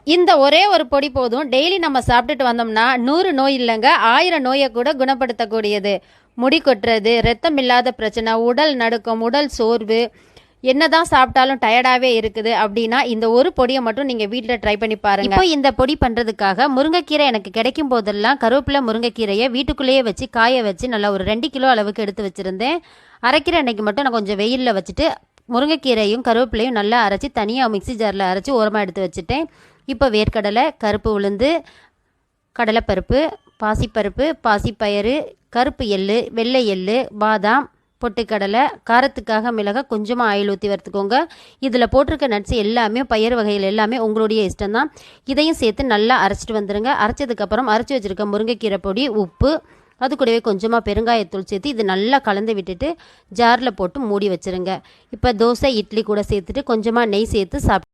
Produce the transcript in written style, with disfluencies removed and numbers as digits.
இந்த ஒரே ஒரு பொடி போதும். டெய்லி நம்ம சாப்பிட்டுட்டு வந்தோம்னா 100 நோய் இல்லைங்க, 1000 நோயை கூட குணப்படுத்தக்கூடியது. முடி கொட்டுறது, ரத்தம் இல்லாத பிரச்சனை, உடல் நடுக்கம், உடல் சோர்வு, என்னதான் சாப்பிட்டாலும் டயர்டாகவே இருக்குது அப்படின்னா இந்த ஒரு பொடியை மட்டும் நீங்கள் வீட்டில் ட்ரை பண்ணி பாருங்க. இப்போ இந்த பொடி பண்ணுறதுக்காக முருங்கைக்கீரை எனக்கு கிடைக்கும் போதெல்லாம் கருவேப்பிலை முருங்கைக்கீரையை வீட்டுக்குள்ளேயே வச்சு காய வச்சு நல்லா ஒரு 2 கிலோ அளவுக்கு எடுத்து வச்சுருந்தேன். அரைக்கிற அன்னைக்கு மட்டும் நான் கொஞ்சம் வெயிலில் வச்சுட்டு முருங்கைக்கீரையும் கருவேப்பிலையும் நல்லா அரைச்சி தனியாக மிக்சி ஜாரில் அரைச்சி ஓரமாக எடுத்து வச்சுட்டேன். இப்போ வேர்க்கடலை, கருப்பு உளுந்து, கடலைப்பருப்பு, பாசிப்பருப்பு, பாசிப்பயிறு, கருப்பு எள்ளு, வெள்ளை எள்ளு, பாதாம், பொட்டுக்கடலை, காரத்துக்காக மிளகாய், கொஞ்சமாக ஆயில் ஊற்றி வறுத்துக்கோங்க. இதில் போட்டிருக்க நட்ஸ் எல்லாமே பயிர் வகைகள் எல்லாமே உங்களுடைய இஷ்டம்தான். இதையும் சேர்த்து நல்லா அரைச்சிட்டு வந்துடுங்க. அரைச்சதுக்கப்புறம் அரைச்சி வச்சுருக்க முருங்கைக்கீரை பொடி, உப்பு, அது கூடவே கொஞ்சமாக பெருங்காயத்தூள் சேர்த்து இது நல்லா கலந்து விட்டுட்டு ஜாரில் போட்டு மூடி வச்சுருங்க. இப்போ தோசை இட்லி கூட சேர்த்துட்டு கொஞ்சமாக நெய் சேர்த்து சாப்பிட்டு